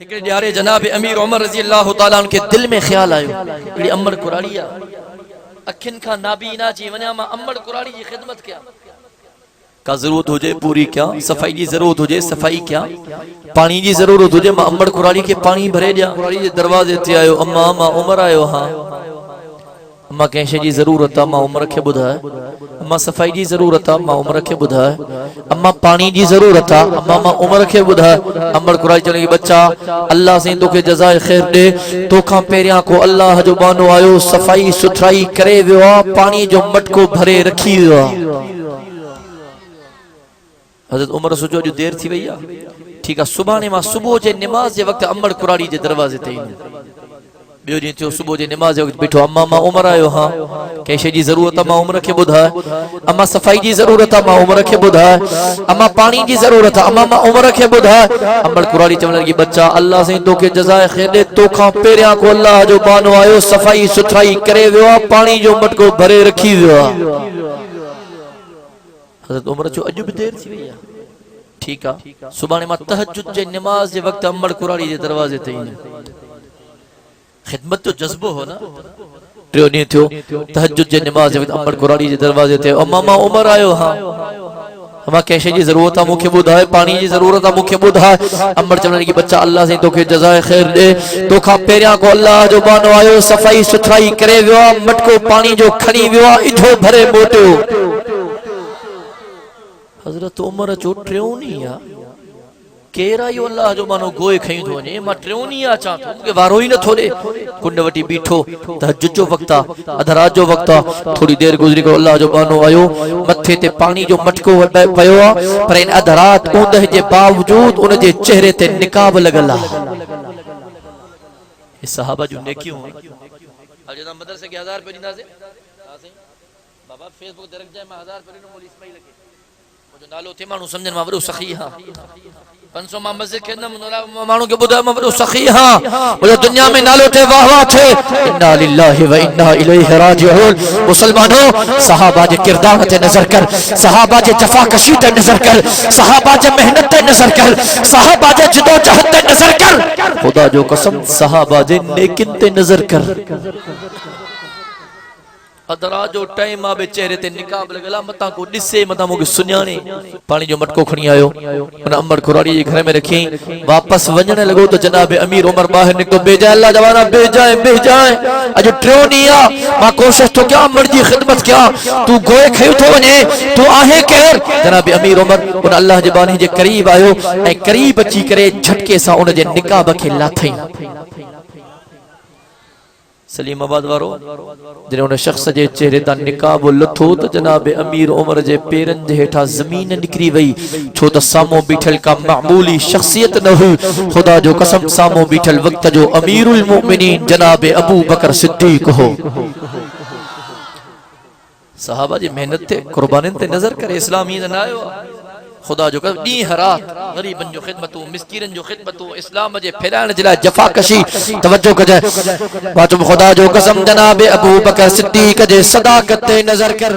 हिकड़े ॾियारे जनाब अमीर उमर रज़ी अल्लाह ताला उनके दिल में ख्याल आयो अड़ी अमड़ कुराड़ी अखिन का नाबी ना जी वना मां अमड़ कुराड़ी की खिदमत क्या का जरूरत हो जाए पूरी क्या सफाई की जरूरत हो जाए सफाई क्या पानी की जरूरत हो जाए मां अमड़ कुराड़ी के पानी भरे दिया कुराड़ी के दरवाजे ते आयो अम्मा मां उमर आयो हां अम्मा कैसे जी जरूरत है मां उमर के बुधाए अम्मा सफाई की जरूरत है मां उमर के बुधाए अम्मा पानी की जरूरत है अम्मा मां उमर के बुधाए अमड़ कुराई चलेगी बच्चा अल्लाह से तोखे जज़ाए खैर दे तोखा पेरिया को अल्लाह जो बानो आयो सफाई सुथराई करे वियो पानी जो मटको भरे रखी वियो हजरत उमर सोचो जो देर थी वई ठीक है सुबह ने मां सुबह जे नमाज जे वक्त अमड़ कुराड़ी जे दरवाजे ते बियो जी थियो सुबह जे नमाज वक्त बैठो अम्मा मां उमर आयो हां कैसे जी जरूरत है मां उमर के बुधाए अम्मा सफाई की जरूरत है मां उमर के बुधाए अम्मा पानी की जरूरत है अम्मा मां उमर के बुधाए अमड़ कुराड़ी चवण लगी बच्चा अल्लाह से तोखे जज़ाए खैर दे तोखा पेरिया को अल्लाह जो बानो आयो सफाई सुथराई करे वियो पानी जो मटको भरे रखी वियो हजरत उमर जो अज भी देर थी वई ठीक है सुबह मां तहज्जुद जे नमाज जे वक्त अमड़ कुराड़ी जे दरवाजे ते खिदमत तो जज्बो हो ना टियों ॾींहुं थियो तहज्जुद जे नमाज जे वक्त अमड़ कुराड़ी जे दरवाजे ते अम्मा मां उमर आयो हां अम्मा कैसे जी जरूरत है मुखे बुधाए पानी की जरूरत है मुखे बुधाए अमड़ चवण की बच्चा अल्लाह से तोखे जज़ाए खैर दे तोखा पेरिया को अल्लाह जो बानो आयो सफाई सुथराई करे वियो मटको पानी जो खणी वियो इधो भरे मोटियो हजरत उमर जो टियों या केरा यो अल्लाह जो मानो गोए खई थो ने मा ट्रेउनी आ चा के वारो ही न थोड़े कुंड वटी बीठो तहज्जुद जो वक्त अध रात जो वक्त थोड़ी देर गुजरी को अल्लाह जो बानो आयो मथे ते पानी जो मटको पयो पर इन अध रात ऊंदह जे बावजूद उन जे चेहरे ते निकाब लगल आ ये सहाबा जो नेकियों आज ना मदरसे के 1000 रुपए दींदा से हां सही बाबा फेसबुक दरक जाए मैं 1000 रुपए नो मोली इस्माइल के मुझे नालो थे मानु समझन मा वरो सखी हां 500 मा मस्जिद के न मानो के बुदा मरो सखी हां मुझे दुनिया में नालो थे वाह वाह थे इन्ना लिल्लाहि व इन्ना इलैहि राजिऊन मुसलमानों सहाबा के किरदार ते नजर कर सहाबा के जफाकशी ते नजर कर सहाबा के मेहनत ते नजर कर सहाबा के जदोजहद ते नजर कर खुदा जो कसम सहाबा जे नेकिन ते नजर कर अदरा जो टाइम आबे चेहरे ते निकाब लगला मता को दिसे मता मोके सुन्याने पानी जो मटको खणी आयो उन अमड़ कुराड़ी जे घर में रखी वापस वणने लगो तो जनाब अमीर उमर बाहर निकतो बेजा अल्लाह जवाना बेजाए अज ट्रोनिया मा कोशिश तो क्या अमड़ जी खिदमत क्या तू गोए खयो तो वने तू आहे केर जनाब अमीर उमर उन अल्लाह जे बानी जे करीब आयो ए करीब अची करे झटके सा उन जे निकाब के लाथई सलीमाबाद वारो जने उन शख्स जे चेहरे ता निकाब लथो तो जनाब अमीर उमर जे पेरन जे हेठा जमीन निकरी वई छो तो सामो बीठल का मामूली शख्सियत न हुई खुदा जो कसम सामो बीठल वक्त जो अमीरुल मोमिनीन जनाब अबू बकर सिद्दीक हो सहाबा जी मेहनत ते कुर्बानीन ते नजर करे इस्लामी न आयो खुदा जो डी हरात गरीबन जो खिदमत मिस्कीरन जो खिदमत इस्लाम जे फैलाने जिला जफाकशी तवज्जो कजे वातुम खुदा जो कसम जनाब अबू बकर सिद्दीक जे सदाकत ते नजर कर